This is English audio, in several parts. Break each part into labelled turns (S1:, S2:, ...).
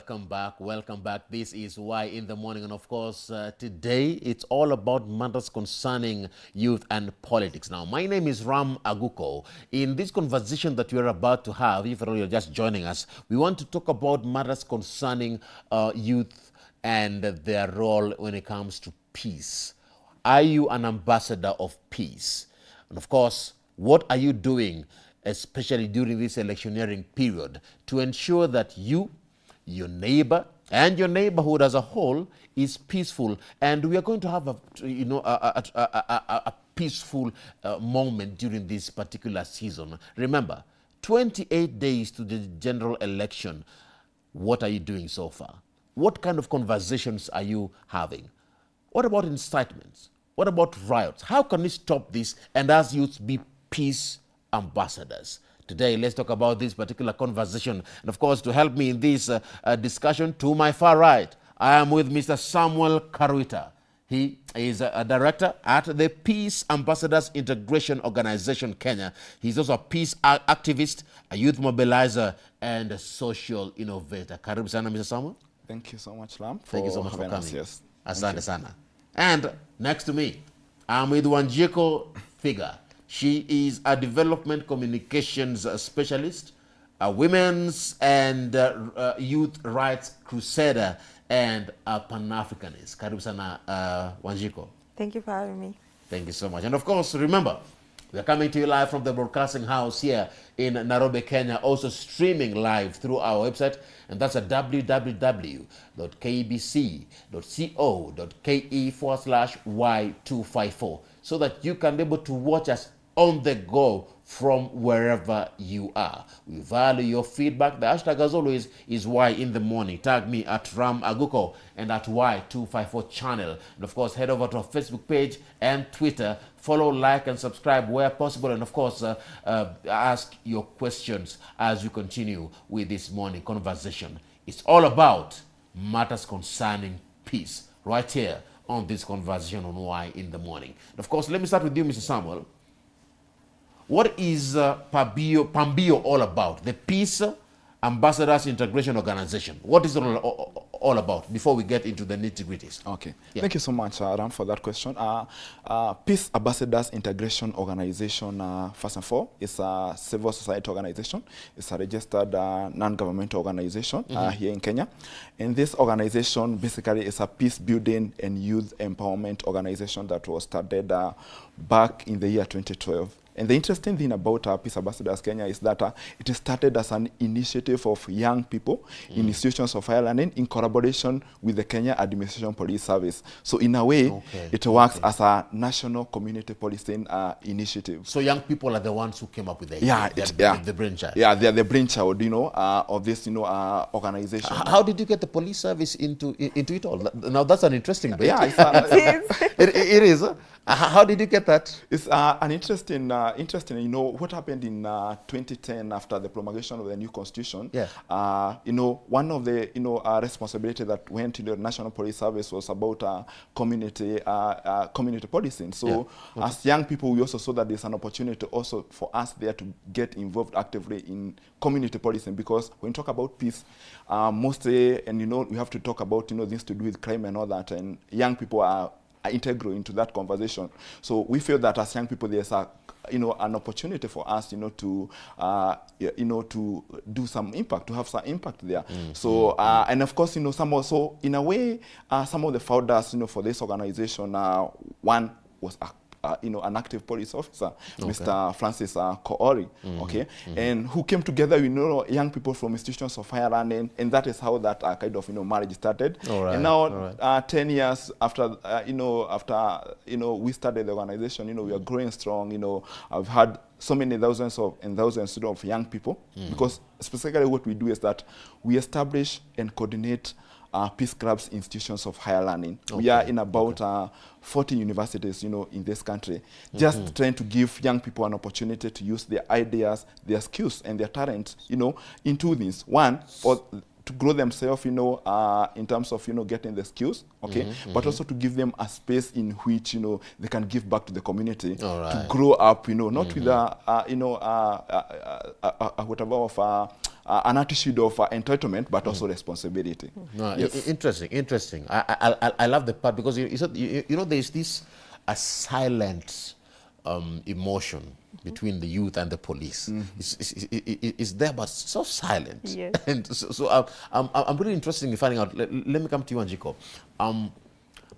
S1: welcome back. Welcome back. This is Why in the Morning. And of course, today it's all about matters concerning youth and politics. Now, my name is Ram Aguko. In this conversation that we're about to have, if you're just joining us, we want to talk about matters concerning youth and their role when it comes to peace. Are you an ambassador of peace? And of course, what are you doing, especially during this electioneering period, to ensure that you, your neighbor, and your neighborhood as a whole is peaceful? And we are going to have a peaceful moment during this particular season. Remember, 28 days to the general election. What are you doing so far? What kind of conversations are you having? What about incitements? What about riots? How can we stop this and as youths be peace ambassadors? Today, let's talk about this particular conversation. And of course, to help me in this discussion, to my far right, I am with Mr. Samuel Karuita. He is a director at the Peace Ambassadors Integration Organization, Kenya. He's also a peace activist, a youth mobilizer, and a social innovator. Karibu sana, Mr. Samuel.
S2: Thank you so much, Lam.
S1: Thank you so much for coming.
S2: Yes.
S1: Asante sana. And next to me, I'm with Wanjiku Thiga. She is a development communications specialist, a women's and youth rights crusader, and a Pan-Africanist. Karibu sana, Wanjiku.
S3: Thank you for having me.
S1: Thank you so much. And of course, remember, we're coming to you live from the broadcasting house here in Nairobi, Kenya, also streaming live through our website, and that's at www.kbc.co.ke/Y254, so that you can be able to watch us on the go from wherever you are. We value your feedback. The hashtag, as always, is Why in the Morning. Tag me at Ram Aguko and at Y254 channel. And of course, head over to our Facebook page and Twitter. Follow, like, and subscribe where possible. And of course, ask your questions as we continue with this morning conversation. It's all about matters concerning peace right here on this conversation on Why in the Morning. And of course, let me start with you, Mr. Samuel. What is PAMBIO all about? The Peace Ambassadors Integration Organization. What is it all about before we get into the nitty-gritties?
S2: Okay.
S1: Yeah.
S2: Thank you so much, Ram, for that question. Peace Ambassadors Integration Organization, first and foremost, is a civil society organization. It's a registered non-governmental organization here in Kenya. And this organization basically is a peace building and youth empowerment organization that was started back in the year 2012. And the interesting thing about Peace Ambassadors Kenya is that it started as an initiative of young people in institutions of higher learning in collaboration with the Kenya Administration Police Service. So in a way, it works as a national community policing initiative.
S1: So young people are the ones who came up with the the brainchild.
S2: Yeah, they are the brainchild, of this, organization.
S1: How did you get the police service into it all? Now that's an interesting bit.
S2: Yeah,
S1: it is. How did you get that?
S2: It's an interesting, what happened in 2010 after the promulgation of the new constitution.
S1: Yeah.
S2: One of the, responsibility that went to the National Police Service was about community policing. So as young people, we also saw that there's an opportunity also for us there to get involved actively in community policing, because when you talk about peace, mostly, and we have to talk about, things to do with crime and all that, and young people are integral into that conversation. So we feel that as young people, there's an opportunity for us, to do some impact, to have some impact there. So and of course, some also in a way, some of the founders, for this organization, one was an active police officer, Mr. Francis Koori, and who came together, young people from institutions of higher learning, and that is how that kind of, marriage started. And now, 10 years after, we started the organization, we are growing strong. I've had so many thousands of young people, because specifically what we do is that we establish and coordinate peace clubs, institutions of higher learning. We are in about 40 universities, in this country, just trying to give young people an opportunity to use their ideas, their skills, and their talents, into this. One, to grow themselves, in terms of, getting the skills, but also to give them a space in which, they can give back to the community, to grow up, not with whatever of an attitude of entitlement, but also responsibility.
S1: No,
S2: Yes.
S1: interesting. I love the part because you know there's this a silent emotion between the youth and the police. It's there, but so silent.
S3: Yes.
S1: And I'm really interested in finding out. Let me come to you, Wanjiku.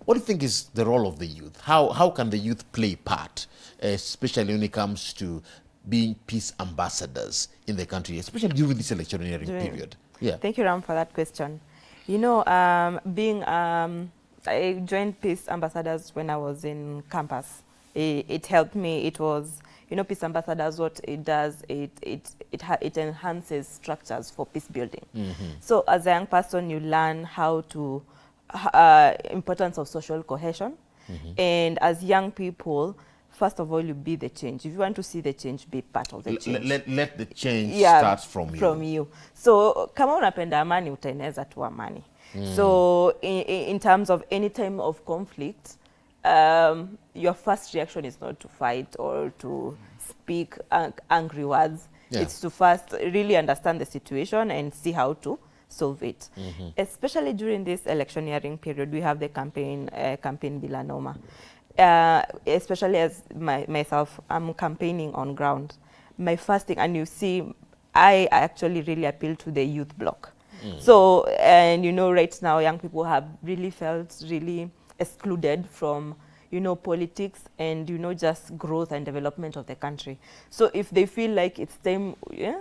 S1: What do you think is the role of the youth? How can the youth play part, especially when it comes to being peace ambassadors in the country, especially during this electioneering period? Yeah.
S3: Thank you, Ram, for that question. You know, I joined Peace Ambassadors when I was in campus. It helped me. It was, you know, Peace Ambassadors, what it does, it enhances structures for peace building. So as a young person, you learn how to, importance of social cohesion. And as young people, first of all, you be the change. If you want to see the change, be part of the change.
S1: Let the change start from you.
S3: So kama unapenda amani, utaeneza tu amani. So in terms of any time of conflict, your first reaction is not to fight or to speak angry words. It's to first really understand the situation and see how to solve it. Especially during this electioneering period, we have the campaign Bila Noma. Especially as myself, I'm campaigning on ground. My first thing, and you see, I actually really appeal to the youth bloc. So, and you know, right now, young people have really felt really excluded from, you know, politics and, you know, just growth and development of the country. So if they feel like it's time,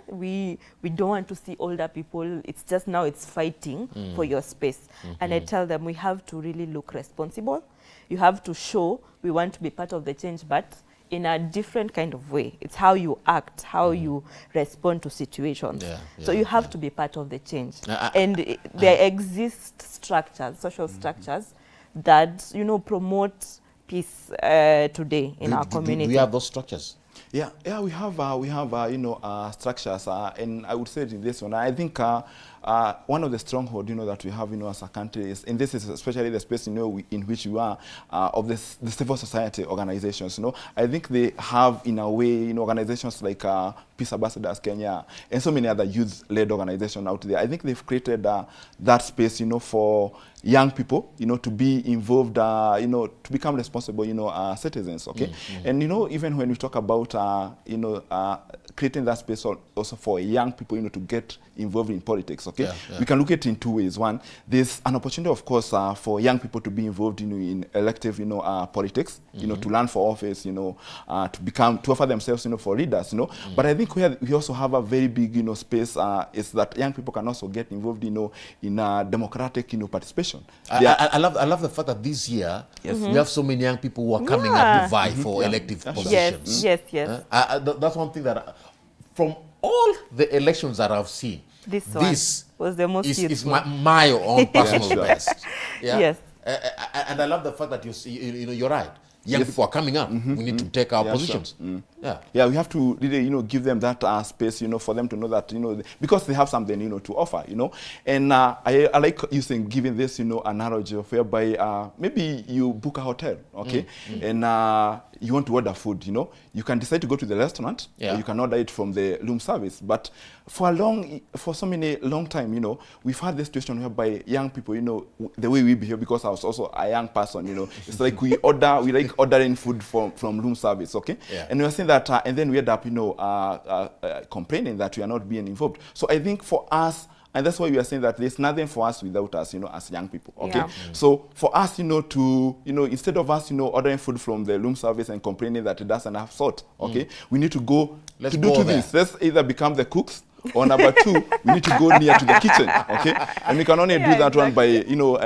S3: we don't want to see older people, it's just now it's fighting for your space. And I tell them we have to really look responsible. You have to show we want to be part of the change, but in a different kind of way. It's how you act, how you respond to situations. So you have to be part of the change. And there exist structures, social structures, that, you know, promote peace today in our community.
S1: Do we have those structures?
S2: Yeah, we have you know, structures, and I would say in this one, I think one of the stronghold, you know, that we have, you know, as a country is, and this is especially the space, you know, in which we are, of the civil society organizations, you know. I think they have, in a way, you know, organizations like Peace Ambassadors Kenya and so many other youth-led organizations out there. I think they've created that space, you know, for young people, you know, to be involved, you know, to become responsible, you know, citizens, okay? And, you know, even when we talk about, you know, creating that space also for young people, you know, to get involved in politics, okay? We can look at it in two ways. One, there's an opportunity, of course, for young people to be involved, you know, in elective, you know, politics, you know, to run for office, you know, to offer themselves, you know, for leaders, you know. But I think we also have a very big, you know, space is that young people can also get involved, you know, in democratic, you know, participation.
S1: I love the fact that this year we have so many young people who are coming up to vie for elective positions.
S3: Yes.
S1: That's one thing that, from all the elections that I've seen, this
S3: was the most
S1: is my own personal best.
S3: Yes.
S1: And I love the fact that you know, you're right. Young people are coming up. We need to take our positions.
S2: Yeah, we have to really, you know, give them that space, you know, for them to know that, you know, because they have something, you know, to offer, you know. And I like using giving this, you know, analogy of whereby maybe you book a hotel, okay, and you want to order food, you know. You can decide to go to the restaurant, or you can order it from the room service. But for so many long time, you know, we've had this situation whereby young people, you know, the way we behave, because I was also a young person, you know, it's like we like ordering food from room service, okay? And we are saying that, and then we end up, you know, complaining that we are not being involved. So I think for us, and that's why we are saying that there's nothing for us without us, you know, as young people, okay? So for us, you know, to, you know, instead of us, you know, ordering food from the room service and complaining that it doesn't have salt, okay? We need to go to do this. Let's either become the cooks, or number two, we need to go near to the kitchen, okay? And we can only do that one by, you know,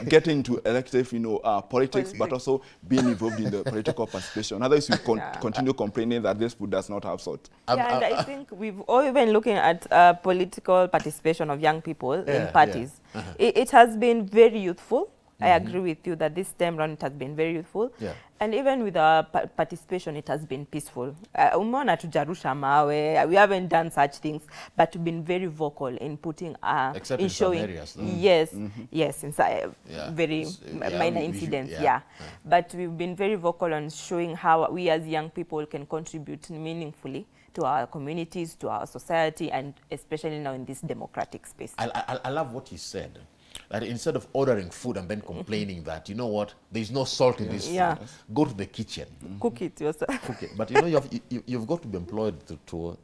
S2: getting into elective, you know, politics, but also being involved in the political participation. Otherwise, we continue complaining that this food does not have salt.
S3: And I think we've all been looking at political participation of young people in parties. It has been very youthful. I agree with you that this time round it has been very youthful. And even with our participation, it has been peaceful. Umeona tujarusha mawe, we haven't done such things, but we've been very vocal in putting,
S1: except
S3: in
S1: in
S3: showing,
S1: some areas,
S3: yes, in very minor incidents, But we've been very vocal on showing how we as young people can contribute meaningfully to our communities, to our society, and especially now in this democratic space.
S1: I love what you said. That instead of ordering food and then complaining that, you know what, there's no salt in this
S3: Yeah.
S1: food, go to the kitchen.
S3: Cook it yourself.
S1: Cook it. But you know, you've got to be employed to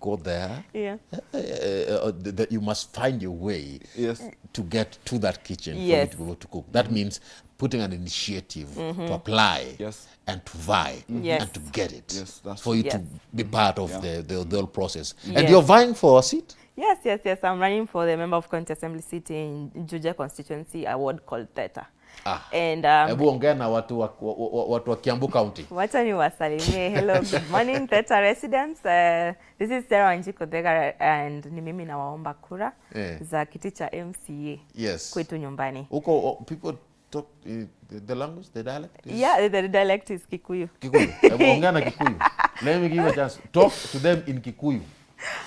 S1: go there.
S3: Yeah.
S1: That you must find your way
S2: Yes.
S1: to get to that kitchen
S3: Yes.
S1: for you to go to cook. That means putting an initiative to apply
S2: Yes.
S1: and to vie
S3: Yes.
S1: and to get it
S2: Yes, that's
S1: for you
S3: Yes.
S1: to be part of
S2: Yeah.
S1: the whole process. And
S3: Yes.
S1: you're vying for a seat?
S3: Yes. I'm running for the Member of County Assembly seat in Juja constituency, a ward called Theta. And
S1: Hebu ongea na watu wa Kiambu County.
S3: wacha niwasalimie. Hello, good morning Theta residents. This is Sarah Wanjiku Thiga, and ni mimi nawaomba kura za kiti cha MCA
S1: Yes.
S3: kwetu nyumbani.
S1: Huko people talk the language, the dialect?
S3: Yeah, the dialect is Kikuyu.
S1: Kikuyu. Hebu ongea na Kikuyu. Let me give you a chance. Talk to them in Kikuyu.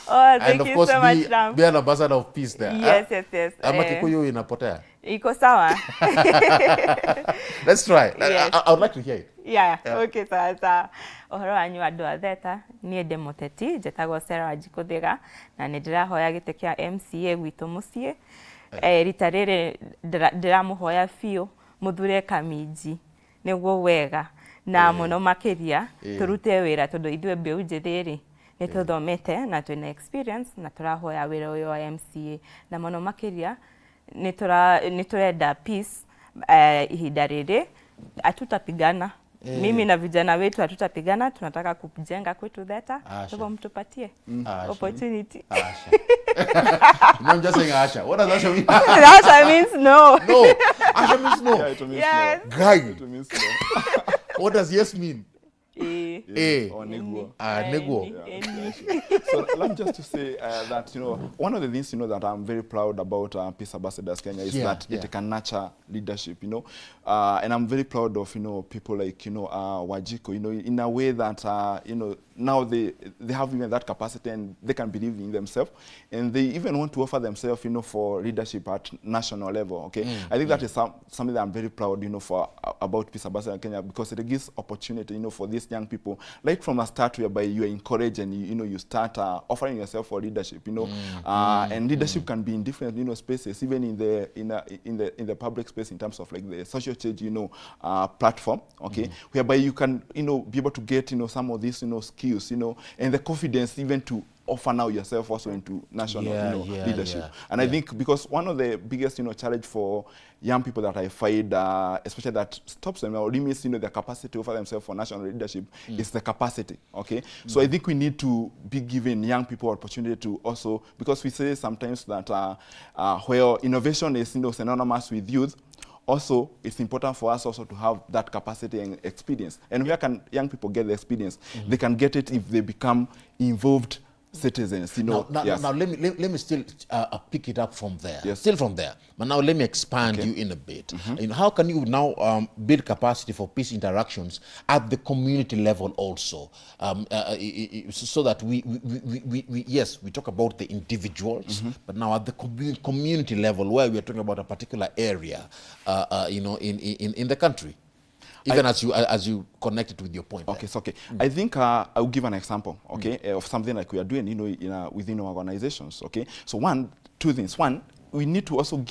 S3: Oh, thank
S1: And of
S3: you
S1: course,
S3: so much, Ram.
S1: be an ambassador of peace there.
S3: Yes.
S1: Ama Kikuyu inapotea.
S3: Iko sawa?
S1: Let's try.
S3: Yes.
S1: I would like to hear it.
S3: Yeah. Okay, sawa. Ohoro wanyu andu a Theta, nie ndi muteti njitagwo Sarah Wanjiku Thiga, na ni ndirahoya gite kia MCA gwitu mucie. Rita riri ndiramuhoya biu muthure Kamiji niguo wega na muno makiria turute wira tondu ithue mbiu njithiri ni tuthomete na twina experience na turahoya wira uyu wa MCA na muno makiria ni turenda peace ihinda riri atutapigana. Mimi na vijana wetu hatutapigana, tunataka kujenga kwetu Theta. Hivyo mtupatie opportunity.
S1: Asha. No, I'm just saying Asha. What does Asha mean?
S3: Asha means no.
S1: No. Asha means no.
S2: Yeah, it means
S3: Yes.
S2: no.
S1: Guy.
S2: It means no.
S1: What does yes mean?
S2: Or neguo.
S1: Neguo.
S2: So let me just to say that, you know, one of the things, you know, that I'm very proud about Peace Ambassadors Kenya is that it can nurture leadership, you know. And I'm very proud of, you know, people like, you know, Wanjiku, you know, in a way that, you know, now they have even that capacity and they can believe in themselves. And they even want to offer themselves, you know, for leadership at national level, okay? I think that is something that I'm very proud, you know, for about Peace Ambassadors Kenya, because it gives opportunity, you know, for these young people, like from a start whereby you are encouraged and, you know, you start offering yourself for leadership, you know. And leadership can be in different, you know, spaces, even in the public space in terms of like the social change, you know, platform, okay, whereby you can, you know, be able to get, you know, some of these, you know, skills, you know, and the confidence even to offer now yourself also into national leadership. And I think because one of the biggest, you know, challenge for young people that I find, especially that stops them or limits, you know, their capacity to offer themselves for national leadership is the capacity, okay? So I think we need to be giving young people opportunity to also, because we say sometimes that where innovation is, you know, synonymous with youth, also, it's important for us also to have that capacity and experience. And where can young people get the experience? They can get it if they become involved citizens, you know.
S1: Now let me still pick it up from there.
S2: Yes.
S1: Still from there. But now let me expand you in a bit. You know, how can you now build capacity for peace interactions at the community level also, so that we talk about the individuals, but now at the community level where we are talking about a particular area, you know, in the country. Even as you connect it with your point.
S2: Okay, so okay. I think I'll give an example, okay, of something like we are doing, you know, within our organizations, okay. So two things. One, we need to also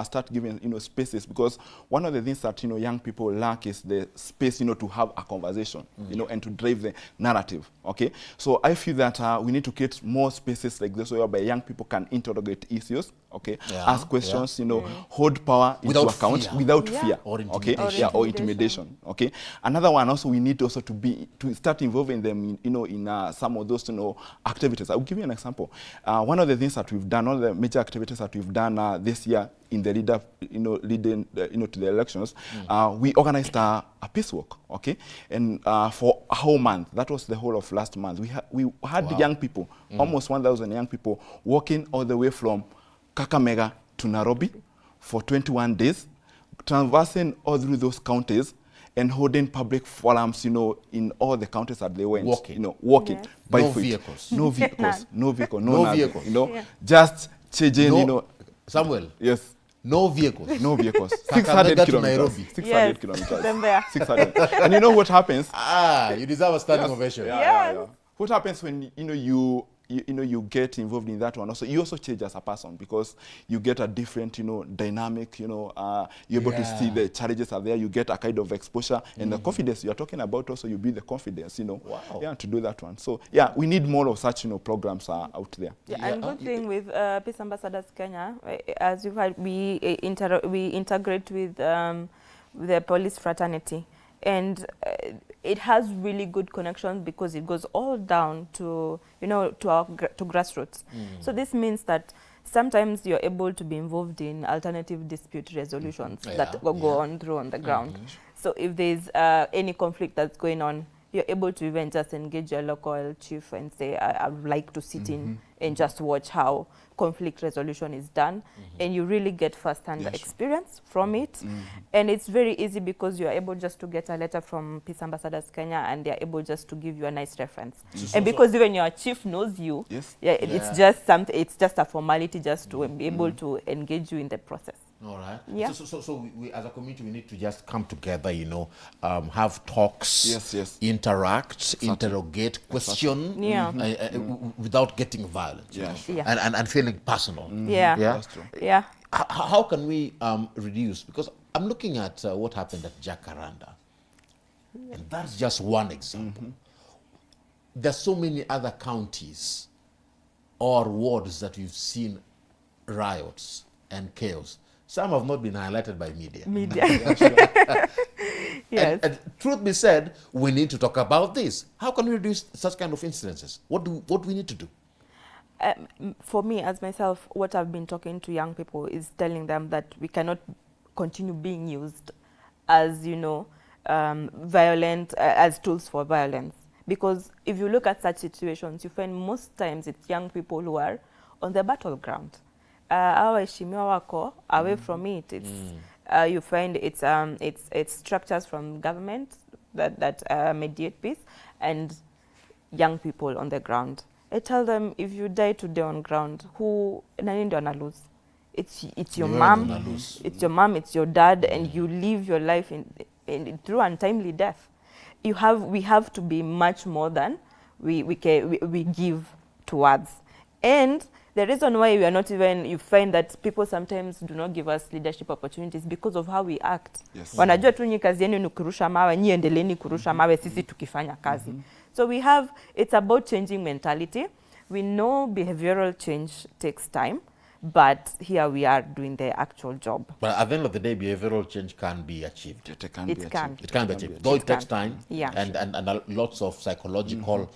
S2: start giving, you know, spaces, because one of the things that, you know, young people lack is the space, you know, to have a conversation, you know, and to drive the narrative, okay. So I feel that we need to create more spaces like this whereby young people can interrogate issues, okay, ask questions, you know, hold power into account without fear,
S1: or
S2: okay, or intimidation, okay. Another one also, we need also to start involving them, in, you know, in some of those, you know, activities. I'll give you an example. One of the things that we've done, one of the major activities that we've done this year in the leading to the elections, we organized a peace walk, okay, and for a whole month. That was the whole of last month. We had young people, almost 1,000 young people, walking all the way from Kakamega to Nairobi for 21 days, traversing all through those counties and holding public forums, you know, in all the counties that they went.
S1: Walking.
S2: You know, walking.
S3: Yes.
S2: By
S1: No
S2: foot.
S1: vehicles.
S2: No vehicles. No vehicle.
S1: No
S2: nothing,
S1: vehicles.
S2: You know, just changing, you know.
S1: Samuel.
S2: Yes.
S1: No vehicles.
S2: No vehicles.
S1: Kakamega
S2: 600
S1: to
S2: kilometers.
S1: Nairobi.
S2: 600
S3: Yes.
S2: kilometers.
S3: Them there.
S2: 600. And you know what happens?
S1: You deserve a standing ovation.
S3: Yes.
S2: what happens when you get involved in that one? Also, you also change as a person because you get a different dynamic. You're able to see the challenges are there. You get a kind of exposure and the confidence you are talking about. Also, you build the confidence.
S1: Wow.
S2: Yeah, to do that one. So yeah, we need more of such programs out there.
S3: Yeah, and good thing with Peace Ambassadors Kenya, as you've heard, we integrate with the police fraternity, and it has really good connections because it goes all down to to grassroots. So this means that sometimes you're able to be involved in alternative dispute resolutions that go on through on the ground. So if there's any conflict that's going on, you're able to even just engage your local chief and say, I would like to sit in and just watch how conflict resolution is done. And you really get first-hand experience from it. And it's very easy because you're able just to get a letter from Peace Ambassadors Kenya and they're able just to give you a nice reference. And because even your chief knows you, it's just something, it's just a formality just to be able to engage you in the process.
S1: All right.
S3: Yeah.
S1: So we, as a community, we need to just come together, have talks, interact, interrogate, question, without getting violent, and feeling personal.
S3: Yeah.
S2: That's true.
S3: Yeah.
S1: How can we reduce? Because I'm looking at what happened at Jacaranda, and that's just one example. There's so many other counties or wards that we've seen riots and chaos. Some have not been highlighted by media.
S3: Yes.
S1: And truth be said, we need to talk about this. How can we reduce such kind of incidences? What do we need to do?
S3: For me, as myself, what I've been talking to young people is telling them that we cannot continue being used as, violent, as tools for violence. Because if you look at such situations, you find most times it's young people who are on the battleground. Away from it. It's you find it's structures from government that mediate peace and young people on the ground. I tell them, if you die today on ground, who nani ndio ana lose? It's your mom, it's your mom, it's your dad, and you live your life in through untimely death. We have to be much more than we give towards. And the reason why we are not even, you find that people sometimes do not give us leadership opportunities because of how we act. Wanajua tu nyi kazi yenu ni kurusha mawe, nyi endeleeni kurusha mawe, sisi tukifanya kazi. So it's about changing mentality. We know behavioral change takes time, but here we are doing the actual job.
S1: But at the end of the day, behavioral change can be achieved.
S3: It can
S1: be achieved. Though it takes time
S3: and
S1: lots of psychological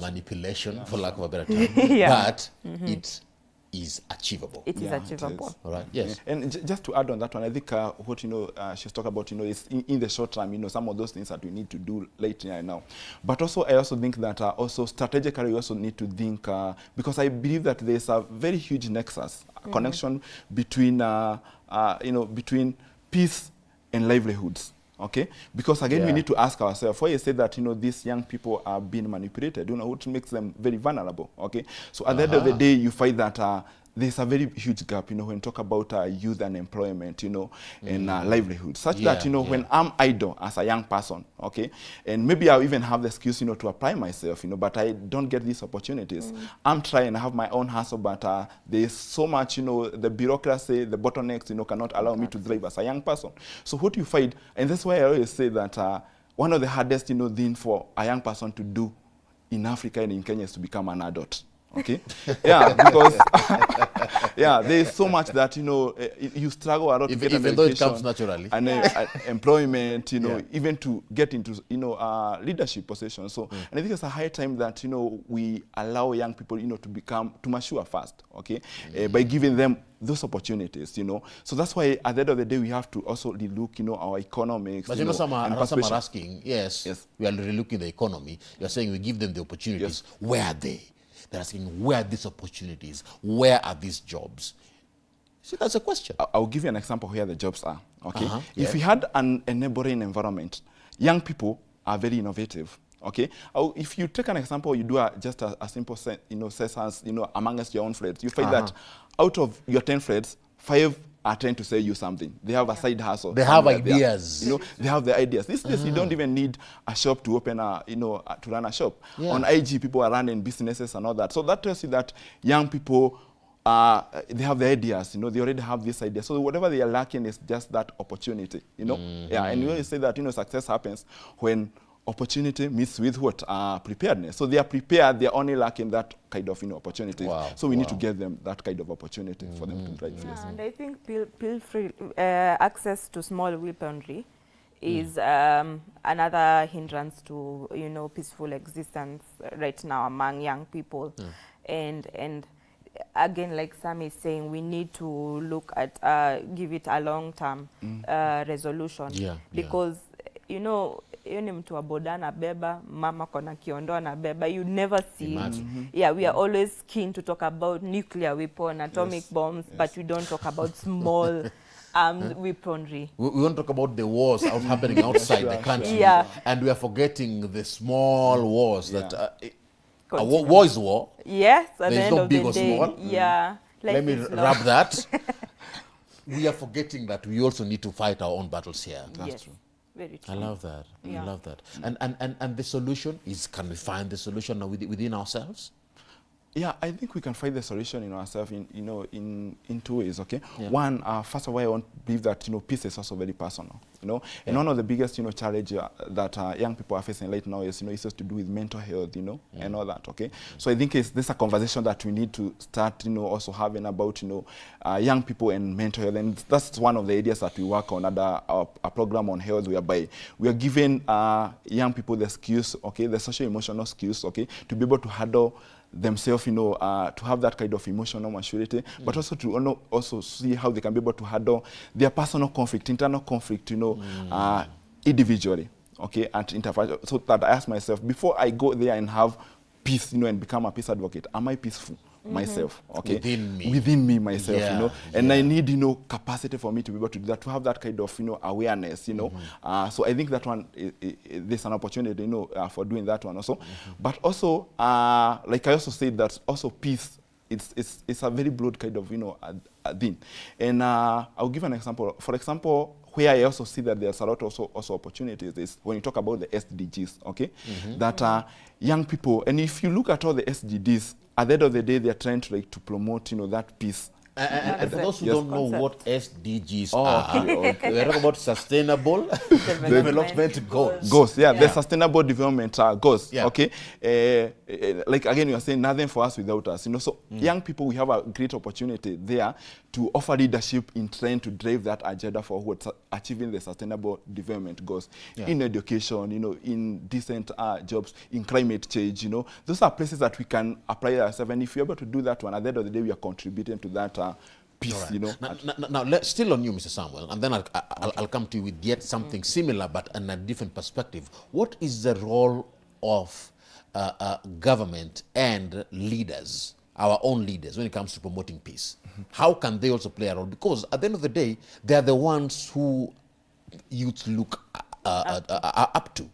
S1: manipulation, for lack of a better term, but it is achievable.
S3: It is achievable.
S1: All right. Yes.
S2: And just to add on that one, I think what she's talking about, is in the short term, some of those things that we need to do later now. But also, I also think that also strategically, we also need to think because I believe that there's a very huge nexus, connection between between peace and livelihoods. Okay, because again we need to ask ourselves, why you say that these young people are being manipulated, what makes them very vulnerable. Okay, so at the end of the day, you find that there's a very huge gap, when you talk about youth unemployment, and livelihood, such that when I'm idle as a young person, okay, and maybe I even have the skills, to apply myself, but I don't get these opportunities. I'm trying to have my own hustle, but there's so much, the bureaucracy, the bottlenecks, cannot allow me to thrive as a young person. So what you find, and that's why I always say that one of the hardest, thing for a young person to do in Africa and in Kenya is to become an adult. Okay, because there is so much that you struggle a lot to get
S1: even though it comes naturally,
S2: and employment, even to get into leadership positions. So, and I think it's a high time that we allow young people to mature fast. Okay, by giving them those opportunities. So that's why at the end of the day we have to also relook our economics.
S1: But some are asking, yes, we are relooking the economy. You're saying we give them the opportunities. Where are they? They're asking, where are these opportunities? Where are these jobs? See, that's a question.
S2: I'll give you an example where the jobs are. Okay, if we had a neighboring environment, young people are very innovative. Okay, if you take an example, you do just a simple census, amongst your own friends, you find that out of your 10 friends, 5 are trying to sell you something. They have a side hustle.
S1: They have
S2: somewhere there.
S1: ideas.
S2: You know, they have the ideas. These days, you don't even need a shop to open to run a shop.
S1: Yeah.
S2: On IG, people are running businesses and all that. So that tells you that young people, they have the ideas, they already have this idea. So whatever they are lacking is just that opportunity, Yeah, and we always say that, success happens when opportunity meets with what? Preparedness. So they are prepared, they are only lacking that kind of, opportunity.
S1: Wow.
S2: So we need to give them that kind of opportunity for them to drive.
S3: Yeah,
S2: Yes.
S3: and I think access to small weaponry is another hindrance to, peaceful existence right now among young people. And again, like Sammy is saying, we need to look at, give it a long-term resolution.
S1: Yeah,
S3: because, hiyo ni mtu wa boda na beba, mama kona kiondoa na beba, you never see it. Yeah, we are always keen to talk about nuclear weapon, atomic bombs, but we don't talk about small weaponry.
S1: We want to talk about the wars happening outside the country.
S3: Yeah.
S1: And we are forgetting the small wars that... a
S3: Continue.
S1: war is war.
S3: Yes, at the
S1: There's
S3: end
S1: no
S3: of
S1: big
S3: the
S1: or
S3: day.
S1: small.
S3: Yeah.
S1: Let me
S3: it's
S1: wrap
S3: not-
S1: that. We are forgetting that we also need to fight our own battles here.
S3: Yes, very true.
S1: I love that.
S3: Yeah.
S1: I love that. And the solution is, can we find the solution within ourselves?
S2: Yeah, I think we can find the solution in ourselves in two ways, okay?
S1: Yeah.
S2: One, first of all, I want to believe that, peace is also very personal, And one of the biggest, challenge that young people are facing right now is, issues to do with mental health, and all that, okay? So I think this is a conversation that we need to start, also having about, young people and mental health. And that's one of the areas that we work on under a program on health, whereby we are giving young people the skills, okay, the social emotional skills, okay, to be able to handle themselves, to have that kind of emotional maturity, but also to also see how they can be able to handle their personal conflict, internal conflict, individually, okay, and interface. So that I ask myself, before I go there and have peace, and become a peace advocate, am I peaceful myself, okay? Within me, myself,
S1: Yeah,
S2: and I need, capacity for me to be able to do that, to have that kind of, awareness, so I think that one, there's an opportunity, for doing that one also. But also, like I also said, that also peace, it's a very broad kind of, a thing. And I'll give an example. For example, where I also see that there's a lot also opportunities is when you talk about the SDGs, okay? That young people, and if you look at all the SDGs, at the end of the day, they're trying to to promote, that peace.
S1: And for those who
S2: Yes.
S1: don't know what SDGs
S2: Oh,
S1: are,
S2: okay.
S1: we're talking about sustainable development goals.
S2: Goals, yeah, the sustainable development goals,
S1: Yeah.
S2: okay? Like again, you are saying nothing for us without us, So young people, we have a great opportunity there to offer leadership in trying to drive that agenda for what's achieving the sustainable development goals in education, in decent jobs, in climate change, Those are places that we can apply ourselves, and if you're able to do that one, at the end of the day, we are contributing to that peace,
S1: Now, still on you, Mr. Samuel, and then I'll come to you with yet something similar, but in a different perspective. What is the role of government and leaders, our own leaders, when it comes to promoting peace? How can they also play a role? Because at the end of the day, they are the ones who youth look up to.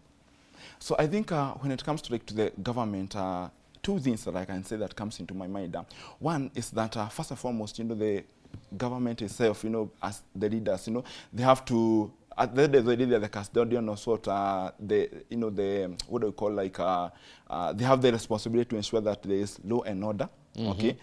S2: So I think when it comes to the government, two things that I can say that comes into my mind. One is that first and foremost, the government itself, as the leaders, they have to, at the end of the day, they're the custodian of sort, what do you call, they have the responsibility to ensure that there is law and order, okay,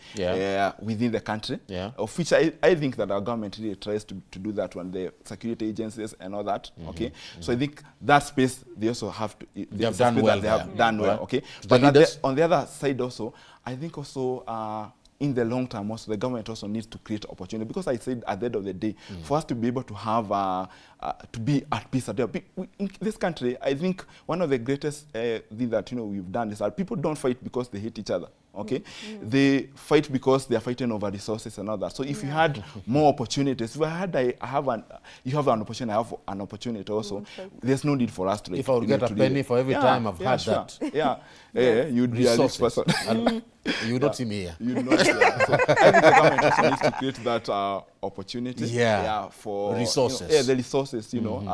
S2: within the country, of which I think that our government really tries to do that one, the security agencies and all that, okay. So I think that space, they also have to,
S1: They have done well.
S2: they have done well, okay.
S1: The
S2: But
S1: leaders?
S2: on the other side also, I think also, in the long term, also the government also needs to create opportunity, because I said at the end of the day, for us to be able to have to be at peace. In this country, I think one of the greatest things that we've done is that people don't fight because they hate each other. Okay, they fight because they are fighting over resources and all that. So if you had more opportunities, if you have an opportunity, I have an opportunity also. There's no need for us to.
S1: If I would get a penny for every time I've had
S2: sure.
S1: that,
S2: you'd be a rich person.
S1: You would not see me here.
S2: You not. So I think the government also needs to create that opportunity. For
S1: resources.
S2: the resources,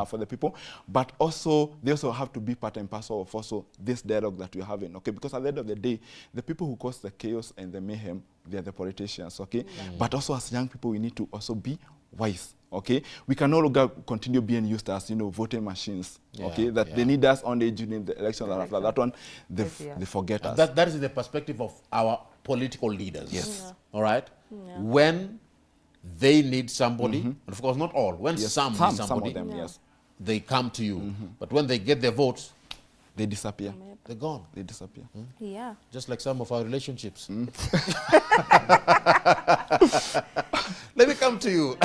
S2: for the people. But also, they also have to be part and parcel of also this dialogue that we're having. Okay, because at the end of the day, the people who cause the chaos and the mayhem, they are the politicians. Okay, but also as young people, we need to also be wise. Okay, we can no longer continue being used as voting machines. Okay, that they need us only during the election. And after that one, they forget us.
S1: That is the perspective of our political leaders.
S2: Yes.
S1: All right. When they need somebody, and of course not all. When some need somebody,
S2: some of them,
S1: they come to you. But when they get their votes,
S2: they disappear.
S1: they're gone.
S2: They disappear.
S3: Yeah.
S1: Just like some of our relationships. Let me come to you,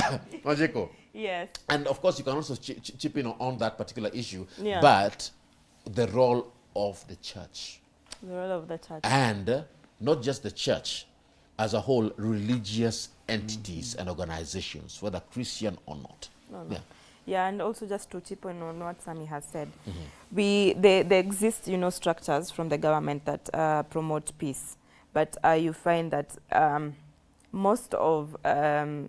S1: Wanjiku.
S3: Yes.
S1: And of course, you can also chip in on that particular issue.
S3: Yeah.
S1: But the role of the church.
S3: The role of the church.
S1: And not just the church, as a whole, religious entities and organizations, whether Christian or not. Yeah.
S3: Yeah, and also just to chip in on what Sammy has said, there exist, structures from the government that promote peace, but you find that most of the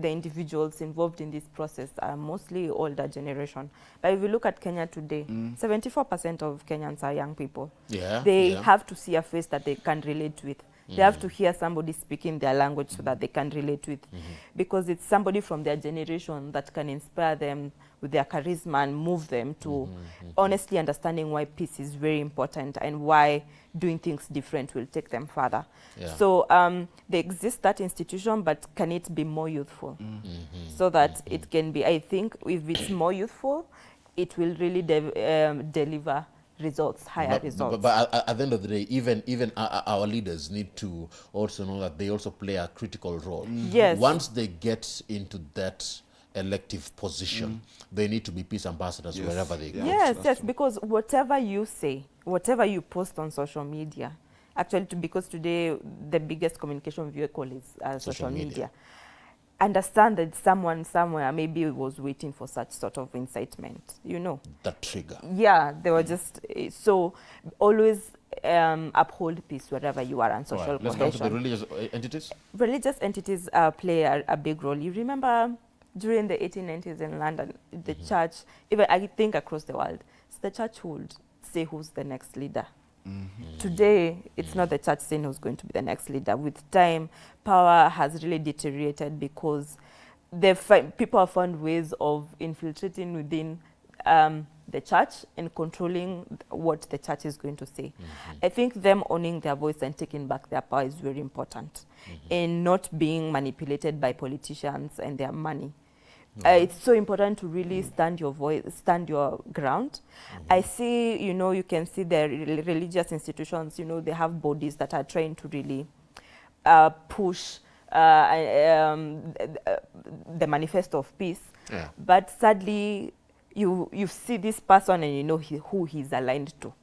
S3: individuals involved in this process are mostly older generation. But if you look at Kenya today, 74% of Kenyans are young people.
S1: Yeah.
S3: They have to see a face that they can relate with. They have to hear somebody speaking their language so that they can relate with. Because it's somebody from their generation that can inspire them with their charisma and move them to honestly understanding why peace is very important and why doing things different will take them further.
S1: Yeah.
S3: So there exists that institution, but can it be more youthful? So that it can be, I think, if it's more youthful, it will really deliver results, higher results.
S1: But at the end of the day, even our leaders need to also know that they also play a critical role.
S3: Yes.
S1: Once they get into that elective position, they need to be peace ambassadors wherever they go.
S3: Yes, because whatever you say, whatever you post on social media, actually, because today the biggest communication vehicle is social media. Understand that someone somewhere maybe was waiting for such sort of incitement,
S1: That trigger.
S3: Yeah, they were just, so always uphold peace wherever you are on social
S1: Right. Let's come to the religious entities.
S3: Religious entities play a big role. You remember during the 1890s in London, the church, even I think across the world, it's the church who would say who's the next leader. Today, it's not the church saying who's going to be the next leader. With time, power has really deteriorated because people have found ways of infiltrating within the church and controlling what the church is going to say. I think them owning their voice and taking back their power is very important, and not being manipulated by politicians and their money. It's so important to really stand your voice, stand your ground. I see, you can see the religious institutions, they have bodies that are trying to really push the manifesto of peace. Yeah. But sadly, you see this person and you know who he's aligned to.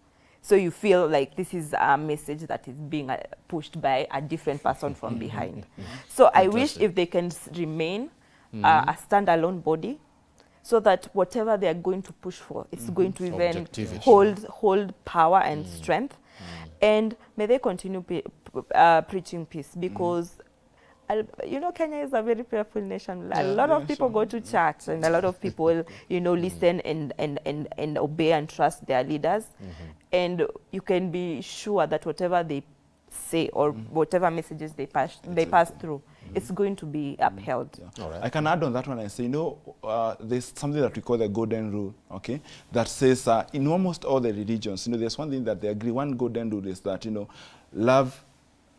S3: So you feel like this is a message that is being pushed by a different person from behind. So I wish if they can remain a standalone body, so that whatever they are going to push for, it's going to even hold power and strength. And may they continue preaching peace, because Kenya is a very prayerful nation. A lot of people go to church, and a lot of people, listen and obey and trust their leaders. And you can be sure that whatever they say or whatever messages they pass through, it's going to be upheld.
S2: All right. I can add on that one and say, there's something that we call the golden rule, okay, that says in almost all the religions, there's one thing that they agree. One golden rule is that, love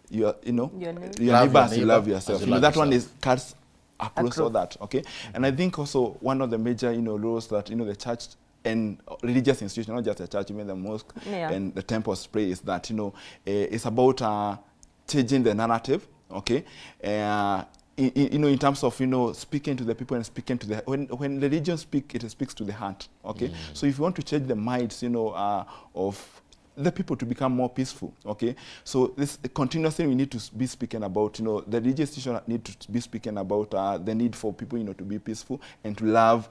S2: your neighbor as you love yourself. That one is cuts across all that, okay? And I think also one of the major, rules that, the church and religious institutions, not just the church, even the mosque and the temples pray, is that, it's about changing the narrative, okay? In terms of, speaking to the people and speaking to the, when religion speaks, it speaks to the heart, okay? So if you want to change the minds, of the people to become more peaceful, okay? So this continuously we need to be speaking about, the religious institution need to be speaking about the need for people, to be peaceful and to love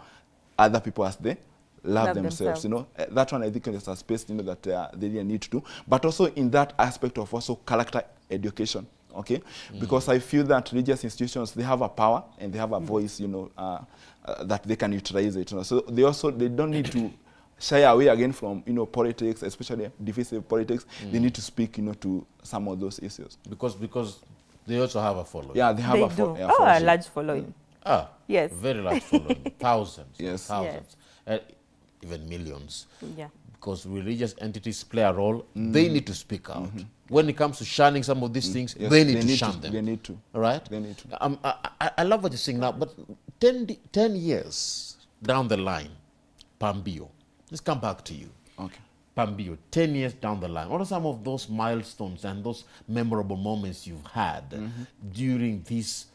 S2: other people as they love themselves. That one I think is a space, that they really need to do. But also in that aspect of also character education, okay? Because I feel that religious institutions, they have a power and they have a voice, that they can utilize it. So they don't need to shy away again from, politics, especially divisive politics. They need to speak, to some of those issues.
S1: Because they also have a following.
S2: Yeah, they have a following.
S3: A large following. Yes.
S1: Very large following. Thousands.
S2: Yes.
S1: Thousands. Even millions.
S3: Yeah.
S1: Because religious entities play a role. They need to speak out. When it comes to shunning some of these things,
S2: Yes,
S1: they need to shun them.
S2: They need to.
S1: All right?
S2: They need to.
S1: I love what you're saying now, but 10 years down the line, Pambio, let's come back to you.
S2: Okay.
S1: Pambio, 10 years down the line, what are some of those milestones and those memorable moments you've had during this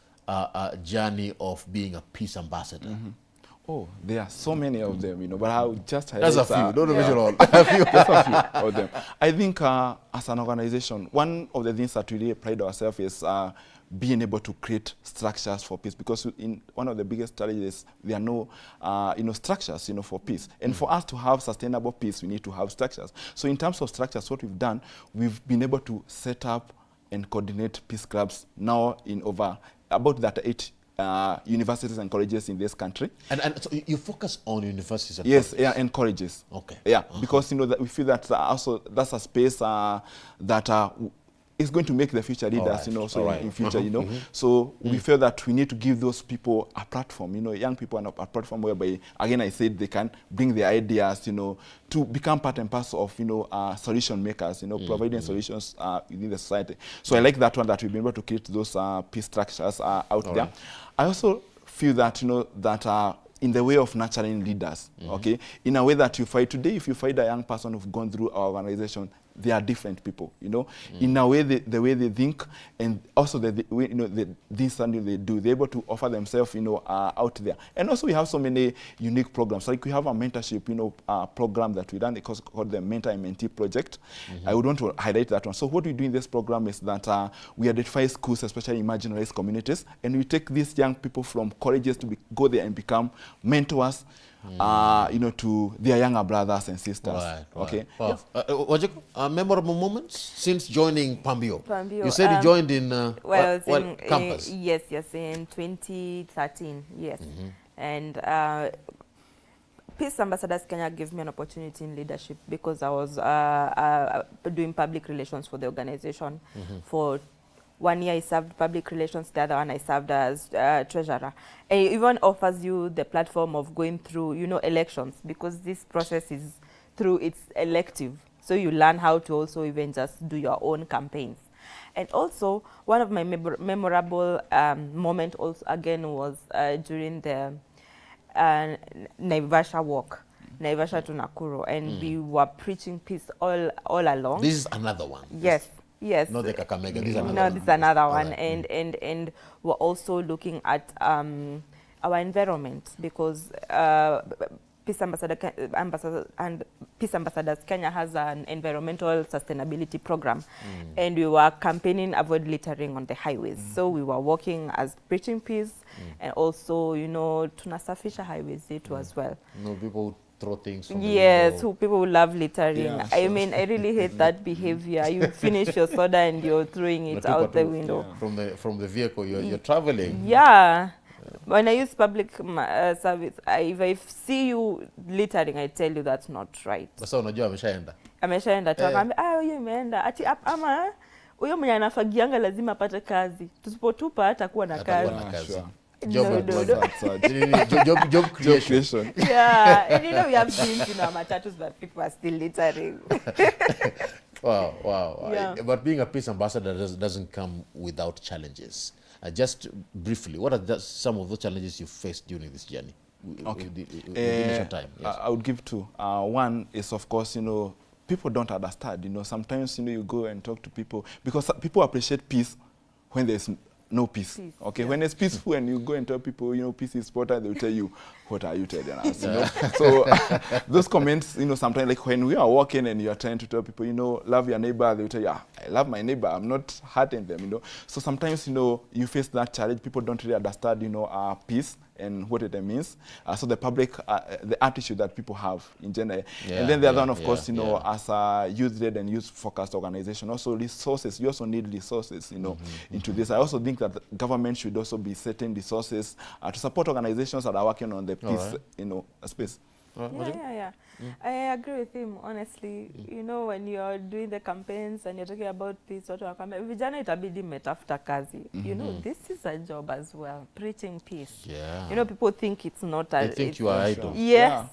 S1: journey of being a peace ambassador?
S2: Oh, there are so many of them, but I'll just highlight.
S1: That's a few. Don't mention all.
S2: just a few of them. I think as an organization, one of the things that we really pride ourselves is being able to create structures for peace, because in one of the biggest challenges, there are no structures for peace. And for us to have sustainable peace, we need to have structures. So in terms of structures, what we've done, we've been able to set up and coordinate peace clubs now in over about 8 universities and colleges in this country.
S1: And so you focus on universities and
S2: yes,
S1: colleges?
S2: yeah, and colleges.
S1: Okay.
S2: Yeah, because that we feel that also that's a space that is going to make the future leaders, in future, So we feel that we need to give those people a platform, young people a platform whereby, again, I said they can bring their ideas, to become part and parcel of, solution makers, providing solutions within the society. So I like that one, that we've been able to create those peace structures out there. Right. I also feel that, that in the way of nurturing leaders, okay? In a way that you find today, if you find a young person who've gone through our organization, they are different people, in a way, the way they think, and also the way, this something they do, they're able to offer themselves, out there. And also we have so many unique programs. Like we have a mentorship, program that we run, it's called the Mentor and Mentee Project. I would want to highlight that one. So what we do in this program is that we identify schools, especially in marginalized communities, and we take these young people from colleges to go there and become mentors, to their younger brothers and sisters.
S1: Right,
S2: okay.
S1: Wow. Wanjiku, memorable moments since joining Pambio?
S3: Pambio,
S1: you said you joined in campus.
S3: Yes, in 2013. Yes, and Peace Ambassadors Kenya gave me an opportunity in leadership because I was doing public relations for the organization. For 1 year I served public relations, the other one I served as treasurer. And it even offers you the platform of going through, elections, because this process is it's elective. So you learn how to also even just do your own campaigns. And also, one of my memorable moment also again was during the Naivasha walk. Naivasha to Nakuru, and we were preaching peace all along.
S1: This is another one.
S3: Yes.
S1: Not the Kakamega. This is another one.
S3: No, this is another one.
S1: Right.
S3: And we're also looking at our environment, because Peace Ambassadors Kenya has an environmental sustainability program, and we were campaigning avoid littering on the highways. So we were working as preaching peace, and also tunasafisha highways too as well.
S1: People throw things from the
S3: window. People who love littering.
S2: Yeah,
S3: I mean, I really hate that behavior. You finish your soda and you're throwing it out the window.
S1: Yeah. From the vehicle you're traveling.
S3: Yeah. When I use public service, if I see you littering, I tell you that's not right.
S1: Sasa unajua ameshaenda.
S3: Ameshaenda tu akamwambia huyo imeenda. Ati ama huyo mwenye anafagianga lazima apate kazi. Tusipotupa hatakuwa na kazi.
S2: Sure.
S1: Job creation.
S3: Yeah, and we have scenes in our matatus that people are still littering.
S1: Wow.
S3: Yeah.
S1: But being a peace ambassador doesn't come without challenges. Just briefly, what are some of those challenges you faced during this journey?
S2: Okay.
S1: With the initial time? Yes.
S2: I would give 2. One is, of course, people don't understand. Sometimes, you go and talk to people, because people appreciate peace when there's no peace. Okay, when it's peaceful and you go and tell people, peace is important, they'll tell you, what are you telling us? So those comments, sometimes, like when we are walking and you are trying to tell people, love your neighbor, they'll tell you, I love my neighbor, I'm not hurting them, So sometimes, you face that challenge. People don't really understand, peace and what it means. So the public, the attitude that people have in general. And then the other one, of course, as a youth-led and youth-focused organization, also resources. You also need resources, into this. I also think that the government should also be setting resources to support organizations that are working on the peace, space.
S3: Yeah. I agree with him, honestly. You know, when you're doing the campaigns and you're talking about peace, watu wanakwambia, vijana itabidi mmetafuta kazi. You know, this is a job as well, preaching peace.
S1: Yeah.
S3: You know, people think it's not a...
S1: They think you are idle.
S3: Yes.
S2: Yeah.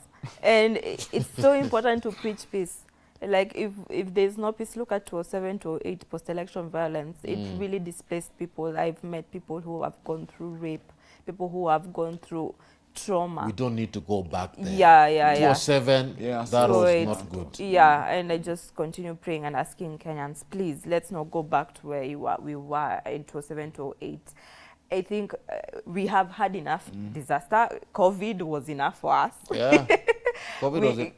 S3: And it's so important to preach peace. Like, if there's no peace, look at 2007 to 2008 post-election violence. It really displaced people. I've met people who have gone through rape, people who have gone through trauma.
S1: We don't need to go back there.
S3: Yeah.
S1: 2007,
S2: Yeah,
S1: that
S2: so
S1: was
S3: it's-
S1: not good.
S3: Yeah, and I just continue praying and asking Kenyans, please, let's not go back to where we were in 2007 to 2008. I think we have had enough disaster. COVID was enough for us.
S1: Yeah. COVID was it.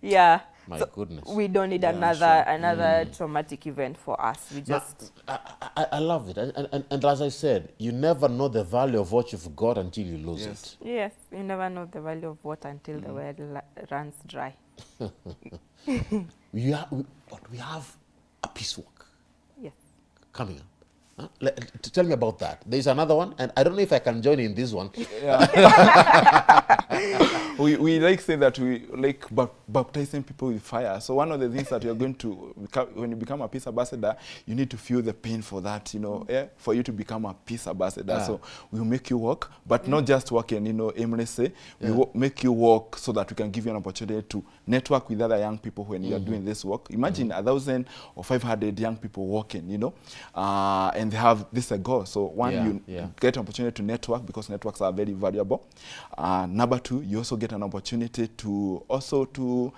S3: Yeah.
S1: My
S3: So
S1: goodness.
S3: we don't need
S2: Yeah,
S3: another traumatic event for us. We
S1: Now,
S3: just...
S1: I love it. And as I said, you never know the value of what you've got until you lose
S2: Yes.
S1: it.
S3: Yes, you never know the value of water until the well runs dry.
S1: But we have a peace walk
S3: Yes.
S1: coming up. Huh? Tell me about that. There's another one, and I don't know if I can join in this one.
S2: We like say that we like baptizing people with fire. So one of the things that you're going to when you become a peace ambassador, you need to feel the pain for that, you know, for you to become a peace ambassador. So we'll make you walk, but not just walk and, you know, aimlessly. We make you walk so that we can give you an opportunity to network with other young people when you are doing this work. Imagine 1,000 or 500 young people walking, you know, and they have this a goal. So one, you get an opportunity to network because networks are very valuable. Number two, you also get an opportunity to also to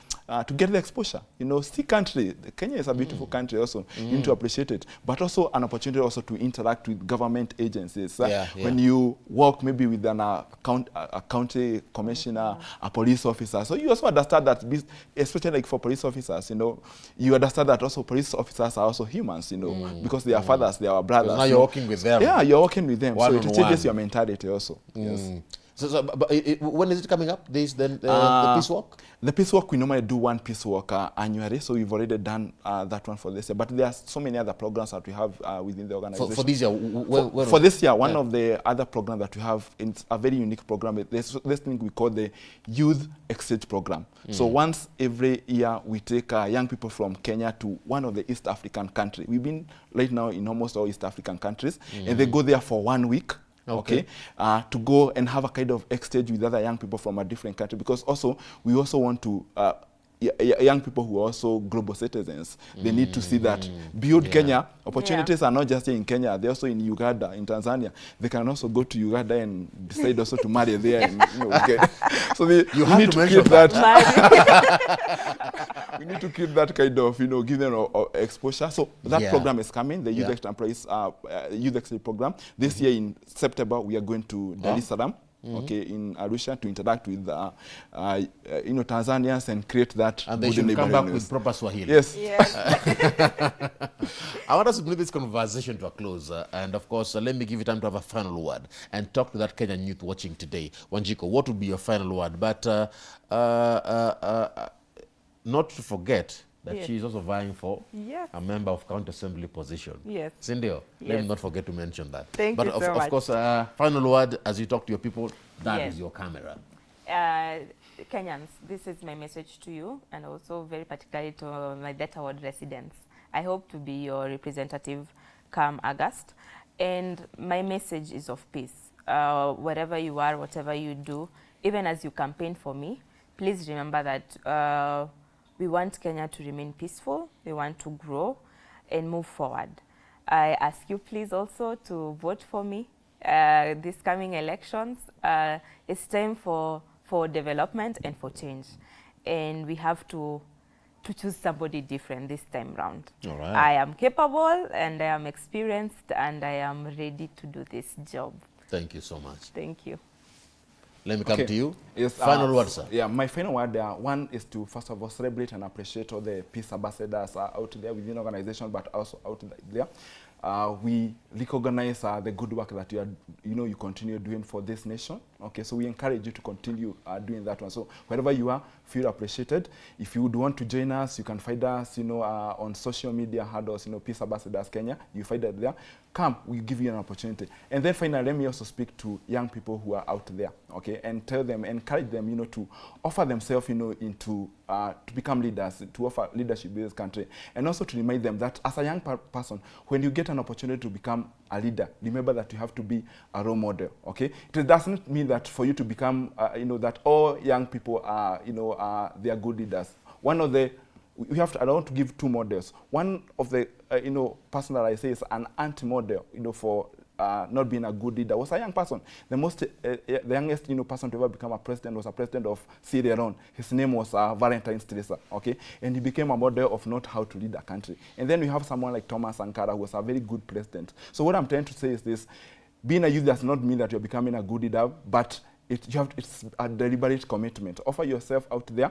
S2: get the exposure. You know, see country, Kenya is a beautiful country also. You need to appreciate it. But also an opportunity also to interact with government agencies. When you work maybe with a county commissioner, a police officer. So you also understand that, especially like for police officers, you know, you understand that also police officers are also humans, you know, because they are fathers, they are brothers.
S1: Now you're working with them.
S2: Yeah, you're working with them.
S1: One
S2: so
S1: on
S2: it changes
S1: one.
S2: your mentality also. Yes.
S1: But when is it coming up? The peace walk?
S2: The peace walk, we normally do one peace walk annually, so we've already done that one for this year. But there are so many other programs that we have within the organization.
S1: For this year?
S2: For this year, one of the other programs that we have, it's a very unique program. There's this thing we call the Youth Exchange Program. So once every year, we take young people from Kenya to one of the East African countries. We've been right now in almost all East African countries, and they go there for 1 week. Okay, to go and have a kind of exchange with other young people from a different country, because also we also want to young people who are also global citizens. They need to see that beyond Kenya, opportunities are not just in Kenya, they're also in Uganda, in Tanzania. They can also go to Uganda and decide also to marry there. And, you know, so
S1: you have
S2: need
S1: to
S2: keep
S1: mention
S2: that. We need to keep that kind of, you know, give them exposure. So that program is coming, the Youth Exchange Program. This year in September, we are going to Dar es Salaam. Okay, in Arusha, to interact with you know, Tanzanians and create that.
S1: And they should come back with proper Swahili.
S2: Yes.
S1: I want us to bring this conversation to a close. And of course, let me give you time to have a final word and talk to that Kenyan youth watching today. Wanjiku, what would be your final word? But not to forget that she is also vying for a member of county assembly position. Yes. Sindio, let me not forget to mention that.
S3: Thank you so much.
S1: Of course, final word as you talk to your people, that is your camera.
S3: Kenyans, this is my message to you, and also very particularly to my Delta Ward residents. I hope to be your representative come August, and my message is of peace. Wherever you are, whatever you do, even as you campaign for me, please remember that we want Kenya to remain peaceful, we want to grow and move forward. I ask you please also to vote for me these coming elections. It's time for development and for change. And we have to choose somebody different this time round.
S1: All right.
S3: I am capable and I am experienced and I am ready to do this job.
S1: Thank you so much.
S3: Thank you.
S1: Let me come to you.
S2: Yes,
S1: final word, sir.
S2: Yeah, my final word one is to, first of all, celebrate and appreciate all the peace ambassadors out there within the organization, but also out there. We recognize the good work that you continue doing for this nation. Okay, so we encourage you to continue doing that one. So wherever you are, feel appreciated. If you would want to join us, you can find us, on social media handles, Peace Ambassadors Kenya. You find it there. Come, we'll give you an opportunity. And then finally, let me also speak to young people who are out there, okay, and tell them, encourage them, to offer themselves, into to become leaders, to offer leadership in this country, and also to remind them that as a young person, when you get an opportunity to become a leader, remember that you have to be a role model, okay? It doesn't mean that for you to become, that all young people are, they are good leaders. One of the I don't want to give two models. One of the, person that I say is an anti-model, for not being a good leader was a young person. The youngest, person to ever become a president was a president of Sierra Leone. His name was Valentine Stresa, okay? And he became a model of not how to lead a country. And then we have someone like Thomas Sankara, who was a very good president. So what I'm trying to say is this: being a youth does not mean that you're becoming a good leader, but it's a deliberate commitment. Offer yourself out there,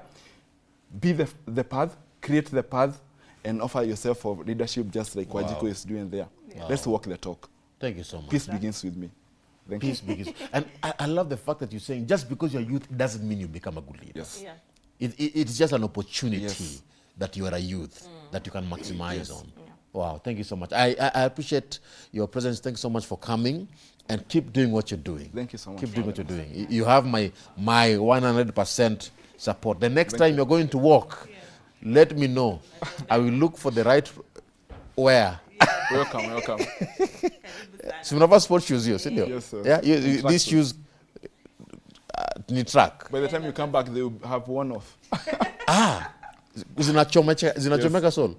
S2: be the path, create the path, and offer yourself for leadership, just like Wanjiku is doing there. Yeah. Let's walk the talk.
S1: Thank you so much.
S2: Peace begins with me. Thank
S1: Peace
S2: you.
S1: begins. And I love the fact that you're saying just because you're youth doesn't mean you become a good leader.
S2: Yes.
S3: Yeah.
S1: It's just an opportunity
S2: Yes.
S1: that you are a youth that you can maximize on.
S3: Yeah.
S1: Wow, thank you so much. I appreciate your presence. Thanks so much for coming, and keep doing what you're doing.
S2: Thank you so much.
S1: Keep doing what you're doing. You have my 100% support. The next time you're going to walk, let me know. I will look for the right wear.
S2: Welcome.
S1: Simnova sports shoes here, see
S2: Yes, sir.
S1: Yeah, these shoes need track.
S2: By the time you come back, they will have worn off.
S1: Zinachomeka soul.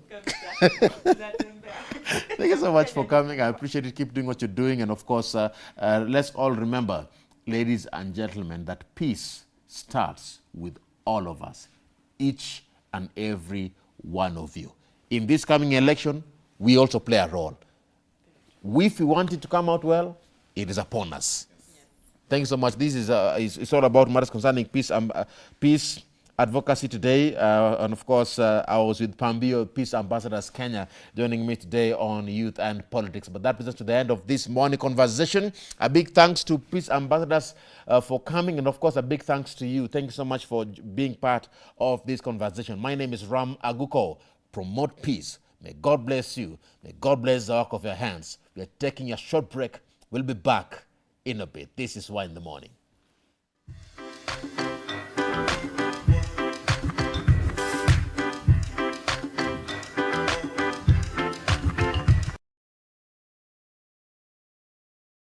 S1: Thank you so much for coming. I appreciate it. Keep doing what you're doing. And of course, let's all remember, ladies and gentlemen, that peace starts with all of us, each and every one of you. In this coming election, we also play a role. If we want it to come out well, it is upon us. Yes. Thank you so much. This is it's all about matters concerning peace advocacy today. And of course, I was with Pambio, Peace Ambassadors Kenya, joining me today on youth and politics. But that brings us to the end of this morning conversation. A big thanks to Peace Ambassadors for coming, and of course, a big thanks to you. Thank you so much for being part of this conversation. My name is Ram Aguko. Promote peace. May God bless you. May God bless the work of your hands. We're taking a short break. We'll be back in a bit. This is Why in the Morning.